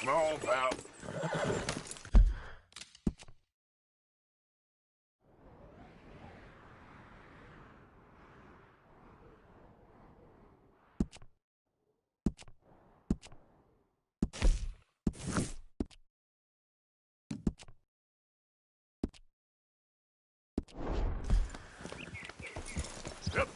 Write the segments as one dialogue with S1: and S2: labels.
S1: Come on, pal. Yep.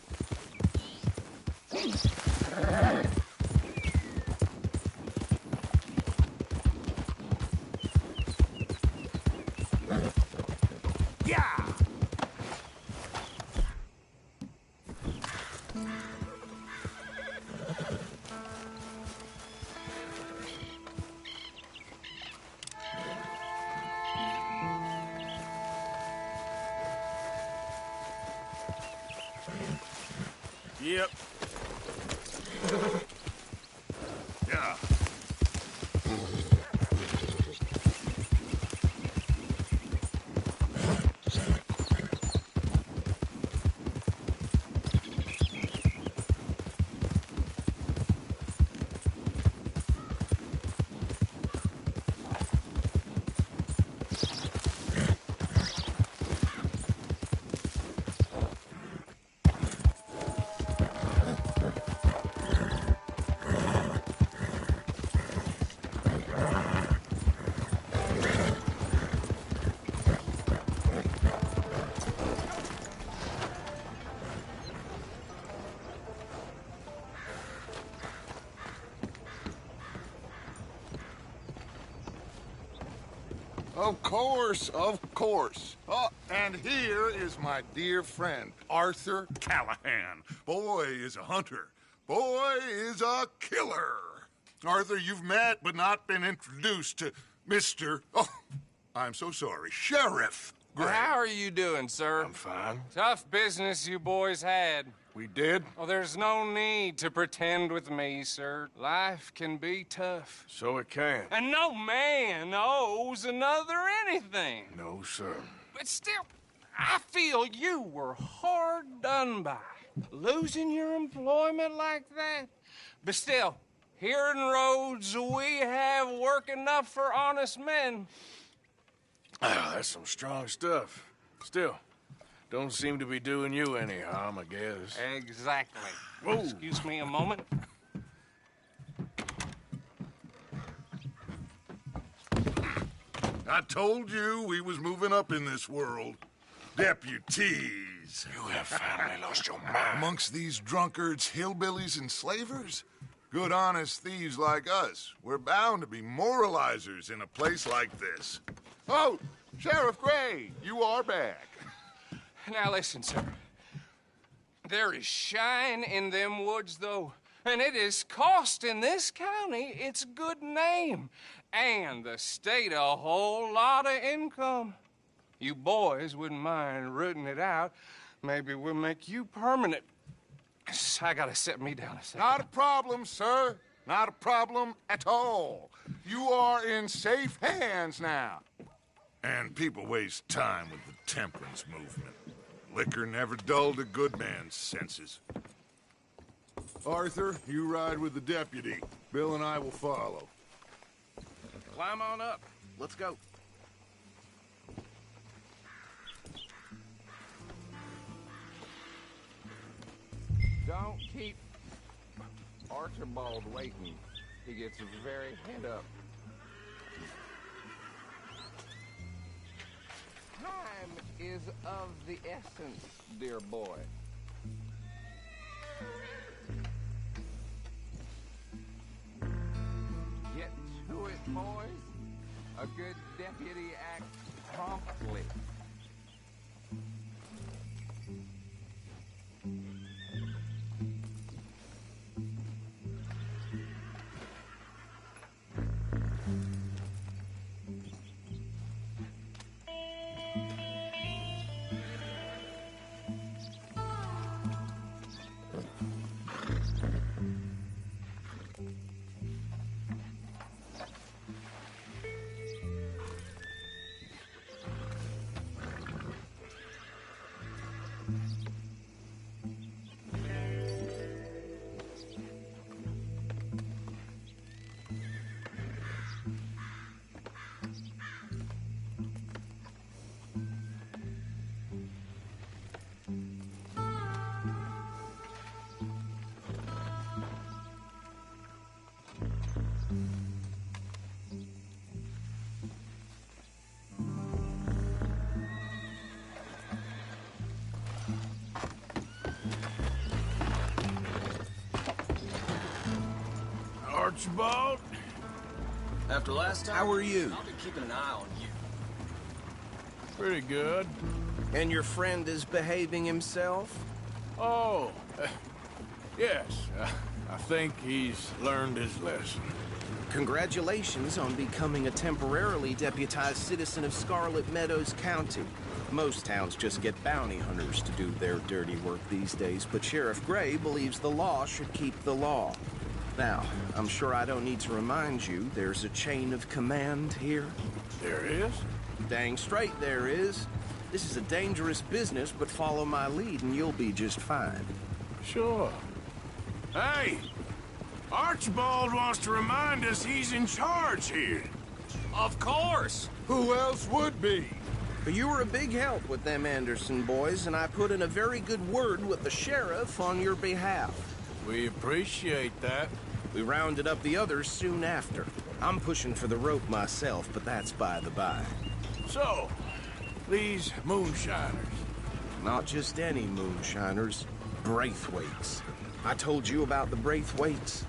S1: Yep. Yeah. Of course, of course. Oh, and here is my dear friend, Arthur Callahan. Boy is a hunter. Boy is a killer. Arthur, you've met but not been introduced to Mr. Oh, I'm so sorry, Sheriff Gray.
S2: Well, how are you doing, sir?
S1: I'm fine.
S2: Tough business you boys had.
S1: We did?
S2: Well, there's no need to pretend with me, sir. Life can be tough.
S1: So it can.
S2: And no man owes another anything.
S1: No, sir.
S2: But still, I feel you were hard done by. Losing your employment like that. But still, here in Rhodes, we have work enough for honest men.
S1: Ah, that's some strong stuff. Still, don't seem to be doing you any harm, I guess.
S2: Exactly.
S1: Whoa.
S2: Excuse me a moment.
S3: I told you we was moving up in this world. Deputies.
S1: You have finally lost your mind.
S3: Amongst these drunkards, hillbillies, and slavers? Good honest thieves like us. We're bound to be moralizers in a place like this. Oh, Sheriff Gray, you are back.
S2: Now listen, sir. There is shine in them woods, though, and it is costing this county its good name and the state a whole lot of income. You boys wouldn't mind rooting it out. Maybe we'll make you permanent. I gotta set me down a second.
S3: Not a problem, sir. Not a problem at all. You are in safe hands now. And people waste time with the temperance movement. Liquor never dulled a good man's senses.
S1: Arthur, you ride with the deputy. Bill and I will follow.
S4: Climb on up. Let's go.
S2: Don't keep Archibald waiting. He gets very head up. Time is of the essence, dear boy. Get to it, boys. A good deputy acts promptly.
S5: Archibald?
S4: After last time,
S5: How are you?
S4: I'll be keeping an eye on you.
S5: Pretty good.
S4: And your friend is behaving himself?
S5: Oh, yes. I think he's learned his lesson.
S4: Congratulations on becoming a temporarily deputized citizen of Scarlet Meadows County. Most towns just get bounty hunters to do their dirty work these days, but Sheriff Gray believes the law should keep the law. Now, I'm sure I don't need to remind you, there's a chain of command here.
S5: There is?
S4: Dang straight there is. This is a dangerous business, but follow my lead and you'll be just fine.
S5: Sure. Hey! Archibald wants to remind us he's in charge here.
S4: Of course!
S1: Who else would be?
S4: But you were a big help with them Anderson boys, and I put in a very good word with the sheriff on your behalf.
S5: We appreciate that.
S4: We rounded up the others soon after. I'm pushing for the rope myself, but that's by the by.
S5: So, these moonshiners.
S4: Not just any moonshiners, Braithwaites. I told you about the Braithwaites.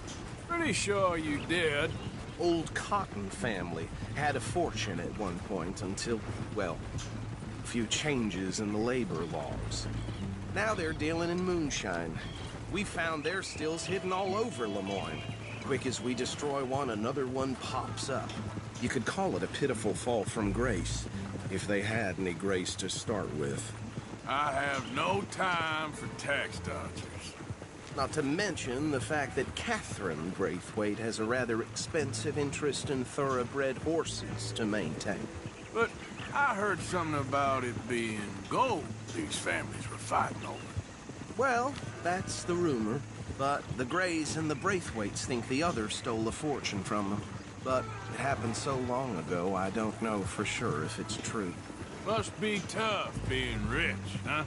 S5: Pretty sure you did.
S4: Old Cotton family had a fortune at one point until, well, a few changes in the labor laws. Now they're dealing in moonshine. We found their stills hidden all over Lemoyne. Quick as we destroy one, another one pops up. You could call it a pitiful fall from grace, if they had any grace to start with.
S5: I have no time for tax dodgers.
S4: Not to mention the fact that Catherine Braithwaite has a rather expensive interest in thoroughbred horses to maintain.
S5: But I heard something about it being gold these families were fighting over.
S4: Well, that's the rumor. But the Grays and the Braithwaites think the other stole a fortune from them. But it happened so long ago, I don't know for sure if it's true.
S5: Must be tough being rich, huh?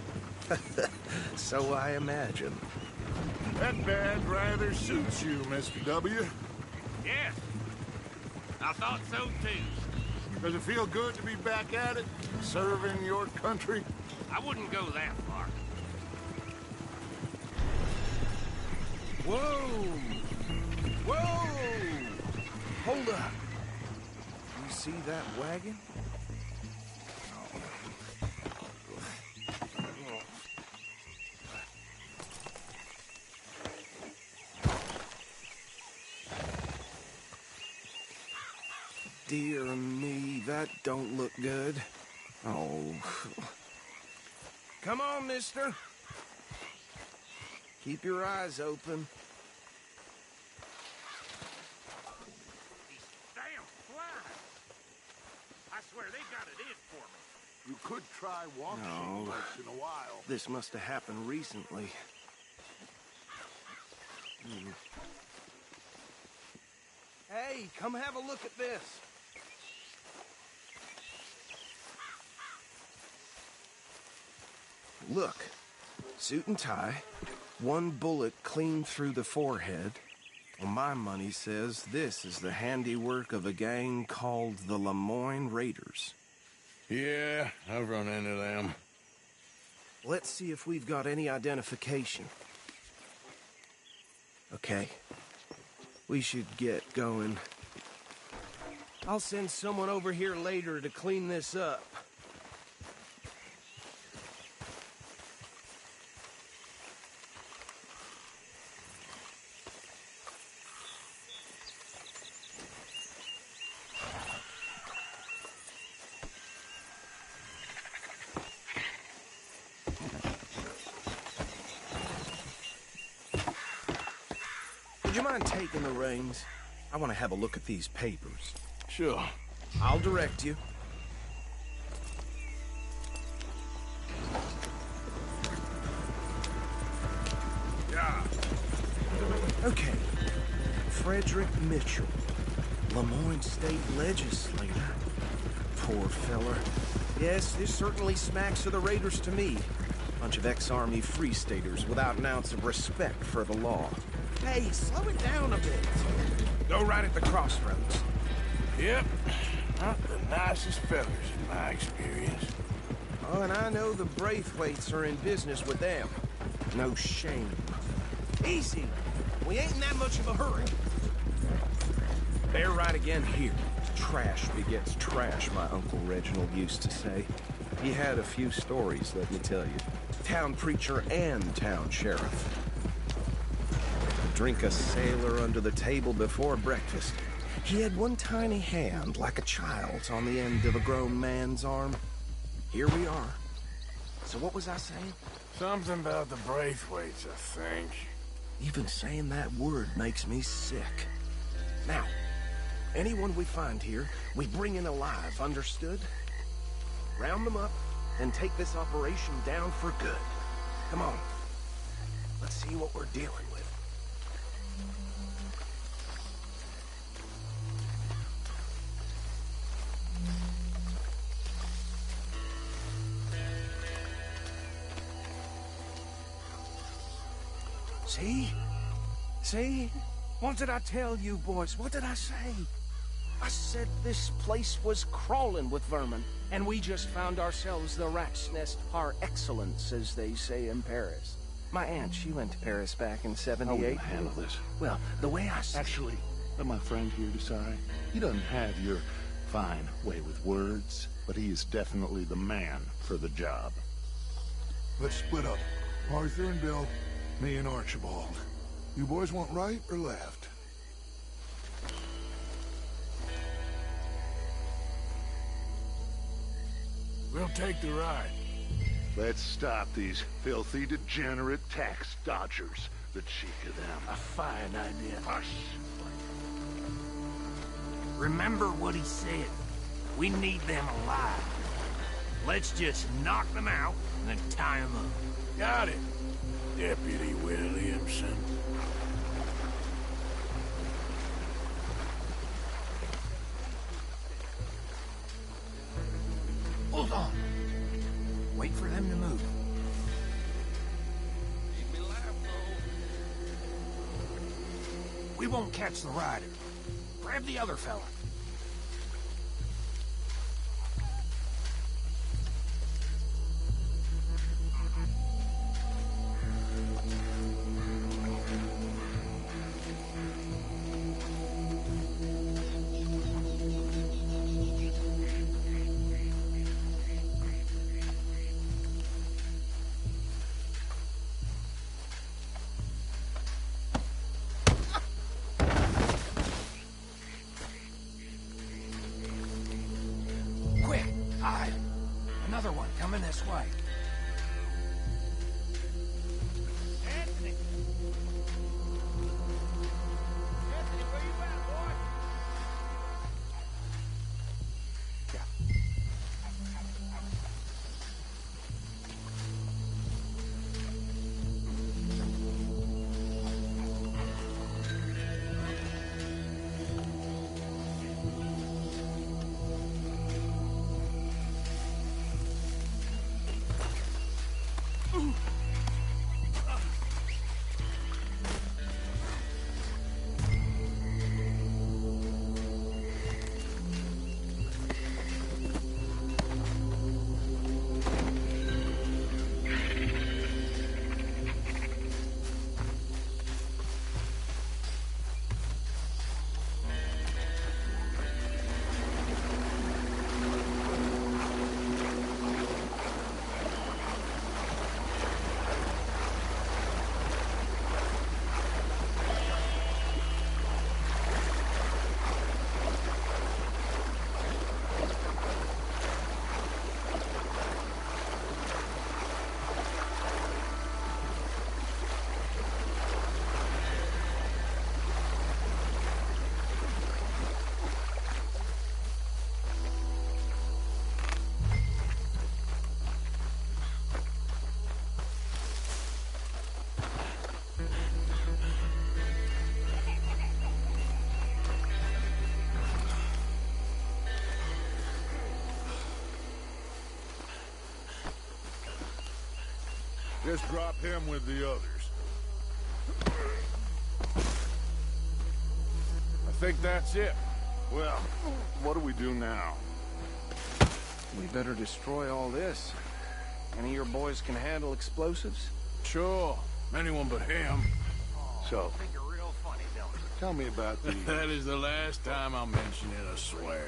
S4: So I imagine.
S1: That bad rather suits you, Mr. W.
S6: Yes. I thought so, too.
S1: Does it feel good to be back at it, serving your country?
S6: I wouldn't go that far.
S4: Whoa! Whoa! Hold up. You see that wagon? Dear me, that don't look good. Oh. Come on, mister. Keep your eyes open.
S6: These damn flies. I swear they got it in.
S5: could try washing
S4: No.
S5: once in a while.
S4: This must have happened recently. Hey, come have a look at this. Look, suit and tie, one bullet clean through the forehead. Well, my money says this is the handiwork of a gang called the Lemoyne Raiders.
S5: Yeah, I've run into them.
S4: Let's see if we've got any identification. Okay. We should get going. I'll send someone over here later to clean this up. Would you mind taking the reins? I want to have a look at these papers.
S5: Sure.
S4: I'll direct you.
S5: Yeah.
S4: Okay. Frederick Mitchell, Lemoyne State Legislator. Poor feller. Yes, this certainly smacks of the Raiders to me. Bunch of ex-Army Free Staters without an ounce of respect for the law. Hey, slow it down a bit. Go right at the crossroads.
S5: Yep. Not the nicest fellas in my experience.
S4: Oh, and I know the Braithwaites are in business with them. No shame. Easy. We ain't in that much of a hurry. They're right again here. Trash begets trash, my Uncle Reginald used to say. He had a few stories, let me tell you. Town preacher and town sheriff. Drink a sailor under the table before breakfast. He had one tiny hand, like a child's, on the end of a grown man's arm. Here we are. So what was I saying?
S5: Something about the Braithwaites, I think.
S4: Even saying that word makes me sick. Now, anyone we find here, we bring in alive, understood? Round them up, and take this operation down for good. Come on. Let's see what we're dealing with. See? See? What did I tell you, boys? What did I say? I said this place was crawling with vermin, and we just found ourselves the rat's nest par excellence, as they say in Paris. My aunt, she went to Paris back in '78.
S7: How will you handle this?
S4: Well, the way I see
S7: Actually, let my friend here decide. He doesn't have your fine way with words, but he is definitely the man for the job.
S3: Let's split up. Arthur and Bill, me and Archibald. You boys want right or left?
S5: We'll take the ride.
S7: Let's stop these filthy, degenerate tax dodgers. The cheek of them.
S5: A fine idea.
S7: Hush.
S6: Remember what he said. We need them alive. Let's just knock them out and then tie them up.
S5: Got it, Deputy Williamson.
S6: Hold on. Wait for them to move. We won't catch the rider. Grab the other fella.
S5: Just drop him with the others. I think that's it.
S7: Well, what do we do now?
S4: We better destroy all this. Any of your boys can handle explosives?
S5: Sure. Anyone but him.
S7: So,
S6: Think you're real funny, don't you?
S7: tell me about the...
S5: That is the last time I'll mention it, I swear.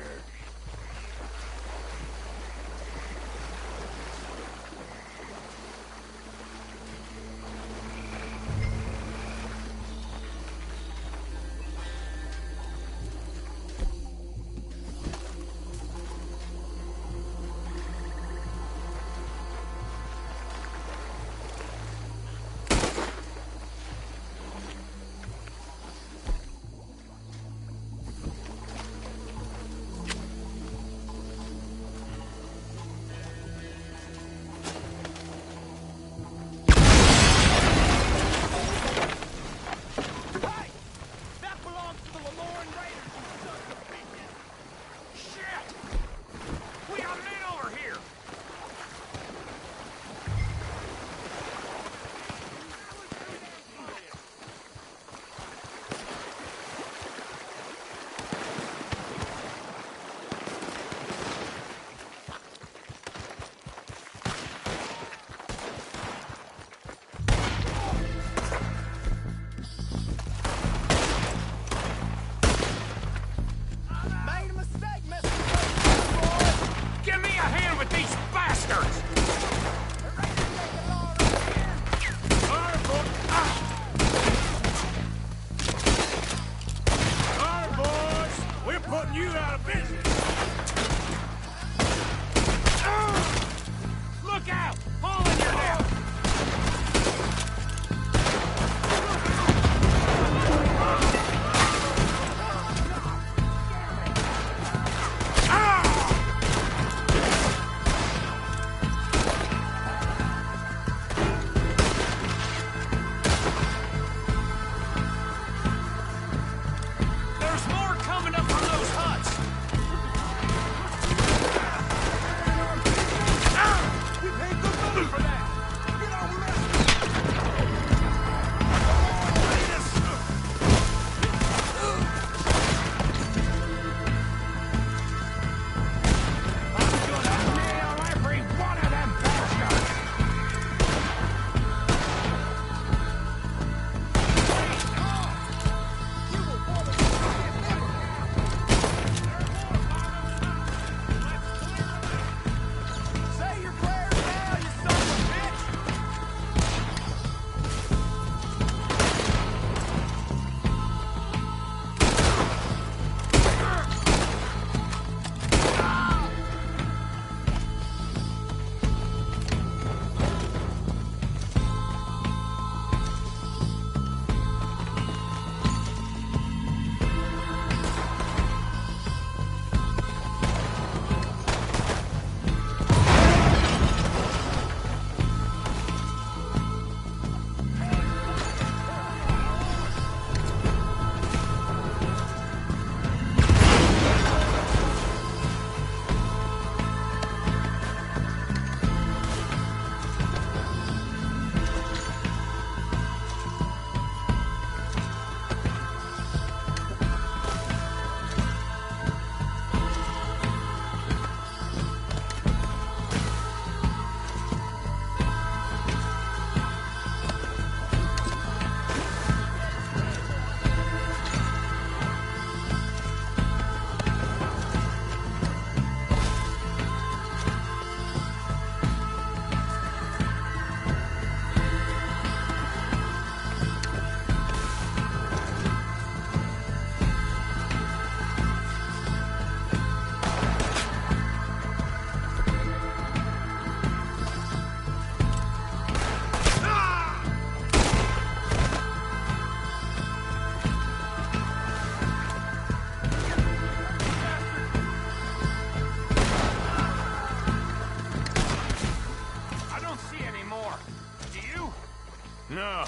S5: No,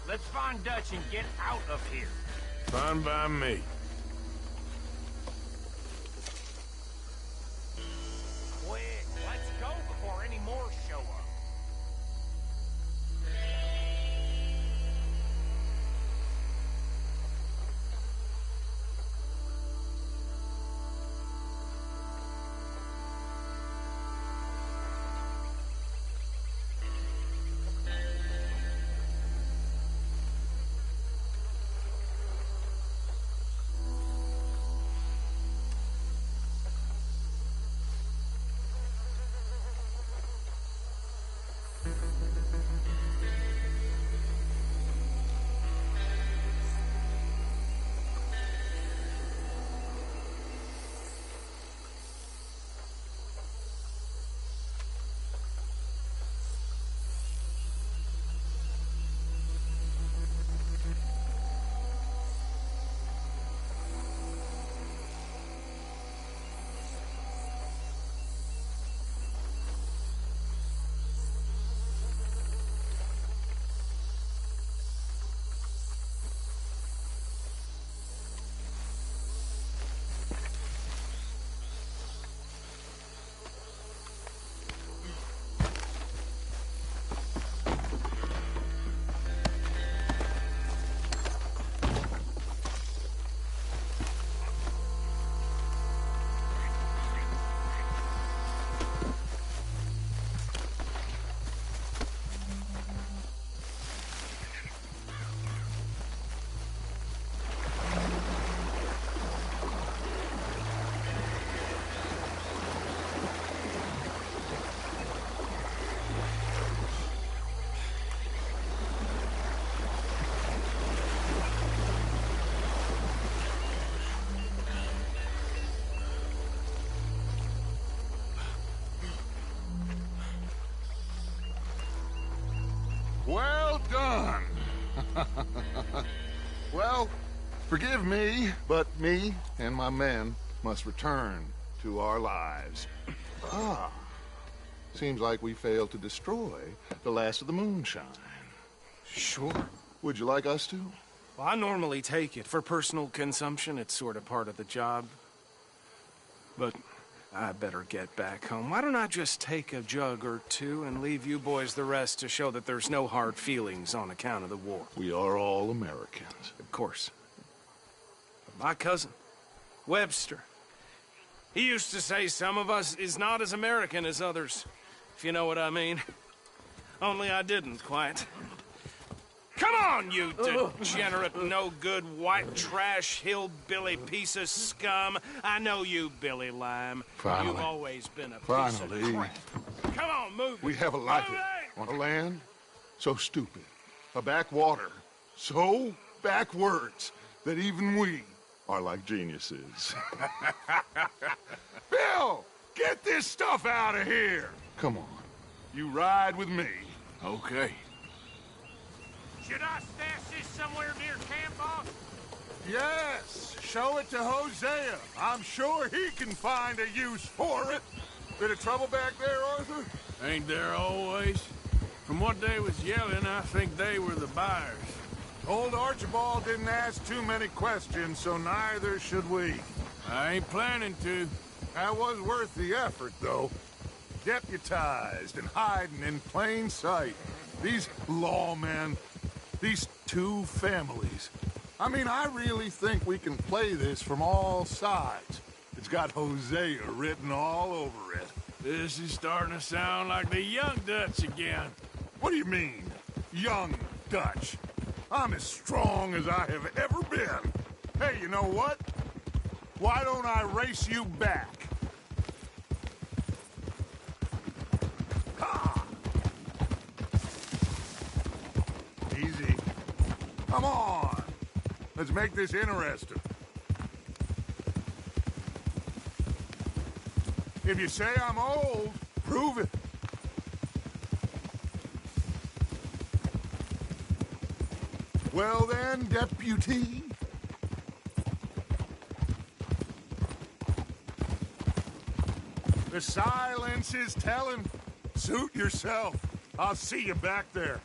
S6: Let's find Dutch and get out of here.
S5: fine by me.
S6: Quick, let's go before any more show up.
S3: Well, forgive me, but me and my men must return to our lives. Ah, seems like we failed to destroy the last of the moonshine.
S4: Sure.
S3: Would you like us to?
S4: Well, I normally take it. For personal consumption, it's sort of part of the job. But I better get back home. Why don't I just take a jug or two and leave you boys the rest to show that there's no hard feelings on account of the war?
S3: We are all Americans.
S4: Of course. But my cousin, Webster, he used to say some of us is not as American as others, if you know what I mean. Only I didn't quite. Come on, you degenerate, no-good, white trash, hillbilly piece of scum. I know you, Billy Lime.
S3: Finally.
S4: You've always been a piece
S3: Finally.
S4: of crap. Come on, move it.
S3: We have a life
S4: Move it!
S3: on a land so stupid, a backwater so backwards that even we are like geniuses. Bill, get this stuff out of here. Come on, you ride with me.
S5: Okay.
S6: Should I stash this somewhere near camp, boss?
S3: Yes, show it to Hosea. I'm sure he can find a use for it. Bit of trouble back there, Arthur?
S5: Ain't there always? From what they was yelling, I think they were the buyers.
S3: Old Archibald didn't ask too many questions, so neither should we.
S5: I ain't planning to.
S3: That was worth the effort, though. Deputized and hiding in plain sight. These lawmen, these two families. I mean, I really think we can play this from all sides. It's got Hosea written all over it.
S5: This is starting to sound like the Young Dutch again.
S3: What do you mean, young Dutch? I'm as strong as I have ever been. Hey, you know what? Why don't I race you back? Ha! Easy. Come on. Let's make this interesting. If you say I'm old, prove it. Well then, deputy. The silence is telling. Suit yourself. I'll see you back there.